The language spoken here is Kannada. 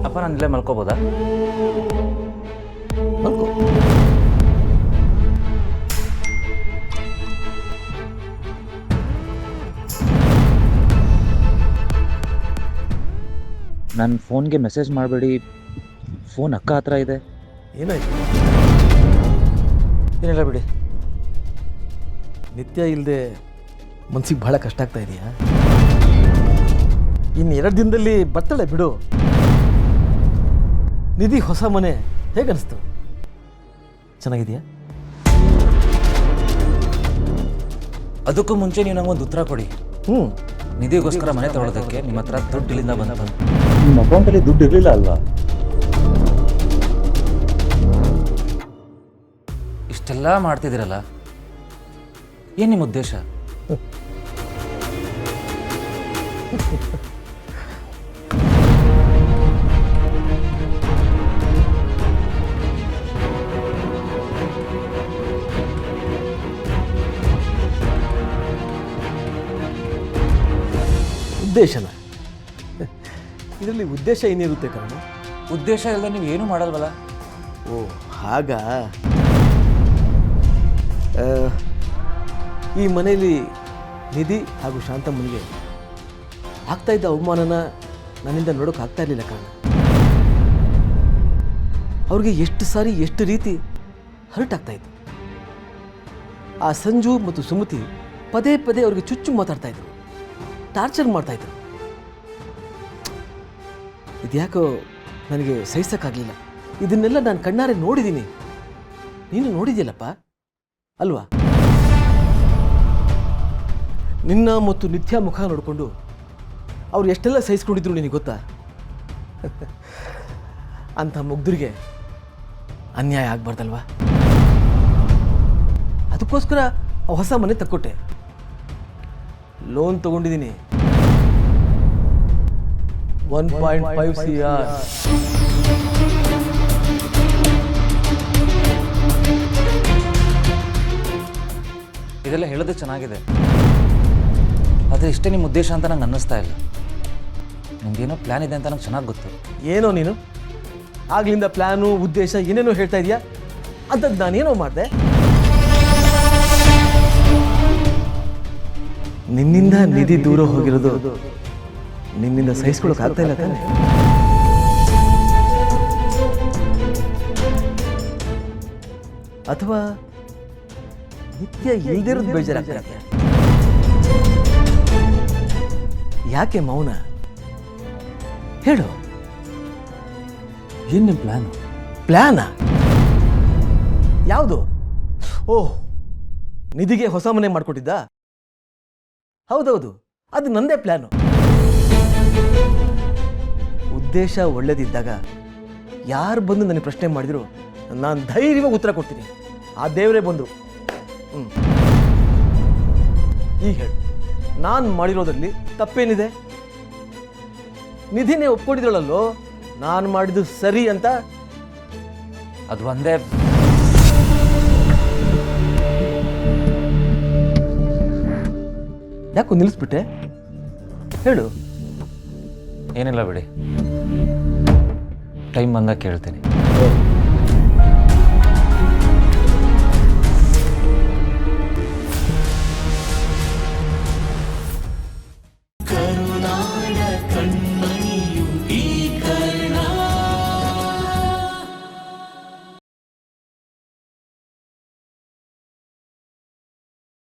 ಅಪ್ಪ ನಾನು ಇಲ್ಲೇ ಮಲ್ಕೋಬೋದಾ? ಮಲ್ಕೋ. ನನ್ನ ಫೋನ್ಗೆ ಮೆಸೇಜ್ ಮಾಡಬೇಡಿ, ಫೋನ್ ಅಕ್ಕ ಹತ್ರ ಇದೆ. ಏನಾಯ್ತು? ಏನಿಲ್ಲ ಬಿಡಿ. ನಿತ್ಯ ಇಲ್ಲದೆ ಮನ್ಸಿಗೆ ಭಾಳ ಕಷ್ಟ ಆಗ್ತಾ ಇದೆಯಾ? ಇನ್ನು 2 ದಿನದಲ್ಲಿ ಬರ್ತಾಳೆ ಬಿಡು. ನಿಧಿ ಹೊಸ ಮನೆ ಹೇಗನ್ನಿಸ್ತು? ಚೆನ್ನಾಗಿದೆಯಾ? ಅದಕ್ಕೂ ಮುಂಚೆ ನೀವು ನಂಗೊಂದು ಉತ್ತರ ಕೊಡಿ. ನಿಧಿಗೋಸ್ಕರ ಮನೆ ತಗೊಳ್ಳೋದಕ್ಕೆ ನಿಮ್ಮ ಹತ್ರ ದುಡ್ಡು ಇಲ್ಲಿಂದ ಬಂತು? ನಿಮ್ಮ ಅಕೌಂಟಲ್ಲಿ ದುಡ್ಡು ಇರಲಿಲ್ಲ ಅಲ್ವಾ? ಇಷ್ಟೆಲ್ಲ ಮಾಡ್ತಿದ್ದೀರಲ್ಲ, ಏನು ನಿಮ್ಮ ಉದ್ದೇಶ? ಉದ್ದೇಶನ? ಇದರಲ್ಲಿ ಉದ್ದೇಶ ಏನಿರುತ್ತೆ ಕಾರಣ? ಉದ್ದೇಶ ಇಲ್ಲದೆ ನೀವು ಏನೂ ಮಾಡಲ್ವಲ್ಲ? ಓ ಹಾಗ. ಈ ಮನೆಯಲ್ಲಿ ನಿಧಿ ಹಾಗೂ ಶಾಂತಮ್ಮನಿಗೆ ಆಗ್ತಾ ಇದ್ದ ಅವಮಾನನ ನನ್ನಿಂದ ನೋಡೋಕೆ ಆಗ್ತಾ ಇರಲಿಲ್ಲ ಕಾರಣ. ಅವ್ರಿಗೆ ಎಷ್ಟು ಸಾರಿ ಎಷ್ಟು ರೀತಿ ಹರ್ಟ್ ಆಗ್ತಾಯಿತ್ತು. ಆ ಸಂಜು ಮತ್ತು ಸುಮತಿ ಪದೇ ಪದೇ ಅವ್ರಿಗೆ ಚುಚ್ಚು ಮಾತಾಡ್ತಾಯಿದ್ರು, ಟಾರ್ಚರ್ ಮಾಡ್ತಾಯಿದ್ರು. ಇದ್ಯಾಕೋ ನನಗೆ ಸಹಿಸೋಕ್ಕಾಗಲಿಲ್ಲ. ಇದನ್ನೆಲ್ಲ ನಾನು ಕಣ್ಣಾರೆ ನೋಡಿದ್ದೀನಿ. ನೀನು ನೋಡಿದ್ಯಲ್ಲಪ್ಪ ಅಲ್ವಾ? ನಿನ್ನ ಮತ್ತು ನಿತ್ಯ ಮುಖ ನೋಡಿಕೊಂಡು ಅವ್ರು ಎಷ್ಟೆಲ್ಲ ಸಹಿಸ್ಕೊಂಡಿದ್ರು ನಿನಗೆ ಗೊತ್ತಾ? ಅಂಥ ಮುಗ್ಧರಿಗೆ ಅನ್ಯಾಯ ಆಗ್ಬಾರ್ದಲ್ವಾ? ಅದಕ್ಕೋಸ್ಕರ ಹೊಸ ಮನೆ ತಕ್ಕೊಟ್ಟೆ. ಲೋನ್ ತಗೊಂಡಿದ್ದೀನಿ, 1.5 CR. ಇದೆಲ್ಲ ಹೇಳೋದು ಚೆನ್ನಾಗಿದೆ, ಆದರೆ ಇಷ್ಟೇ ನಿಮ್ಮ ಉದ್ದೇಶ ಅಂತ ನಂಗೆ ಅನ್ನಿಸ್ತಾ ಇಲ್ಲ. ನಿಮ್ಗೇನೋ ಪ್ಲ್ಯಾನ್ ಇದೆ ಅಂತ ನಂಗೆ ಚೆನ್ನಾಗಿ ಗೊತ್ತು. ಏನೋ ನೀನು ಆಗ್ಲಿಂದ ಪ್ಲ್ಯಾನು ಉದ್ದೇಶ ಏನೇನೋ ಹೇಳ್ತಾ ಇದೆಯಾ? ಅಂಥದ್ದು ನಾನೇನೋ ಮಾಡಿದೆ? ನಿನ್ನಿಂದ ನಿಧಿ ದೂರ ಹೋಗಿರೋದು ನಿನ್ನಿಂದ ಸಹಿಸ್ಕೊಳ್ಳೋಕೆ ಆಗ್ತಾ ಇಲ್ಲ ತಾನೆ? ಅಥವಾ ನಿತ್ಯ ಇಲ್ದಿರೋದು ಬೇಜಾರಾಗ್ತಾ ಇದೆಯಾ? ಯಾಕೆ ಮೌನ? ಹೇಳು, ಏನು ನಿಮ್ಮ ಪ್ಲ್ಯಾನು? ಪ್ಲ್ಯಾನ ಯಾವುದು? ಓಹ್, ನಿಧಿಗೆ ಹೊಸ ಮನೆ ಮಾಡಿಕೊಟ್ಟಿದ್ದ? ಹೌದೌದು, ಅದು ನಂದೇ ಪ್ಲ್ಯಾನು. ಉದ್ದೇಶ ಒಳ್ಳೇದಿದ್ದಾಗ ಯಾರು ಬಂದು ನನಗೆ ಪ್ರಶ್ನೆ ಮಾಡಿದ್ರು ನಾನು ಧೈರ್ಯವಾಗಿ ಉತ್ತರ ಕೊಡ್ತೀನಿ. ಆ ದೇವರೇ ಬಂದು ಈಗ ಹೇಳು, ನಾನು ಮಾಡಿರೋದ್ರಲ್ಲಿ ತಪ್ಪೇನಿದೆ? ನಿಧಿನೇ ಒಪ್ಕೊಂಡಿದ್ರಳಲ್ಲೋ ನಾನು ಮಾಡಿದ್ದು ಸರಿ ಅಂತ. ಅದು ಒಂದೇ. ಯಾಕೋ ನಿಲ್ಲಿಸ್ಬಿಟ್ಟೆ? ಹೇಳು. ಏನಿಲ್ಲ ಬಿಡಿ, ಟೈಮ್ ಬಂದಾಗ ಕೇಳ್ತೀನಿ.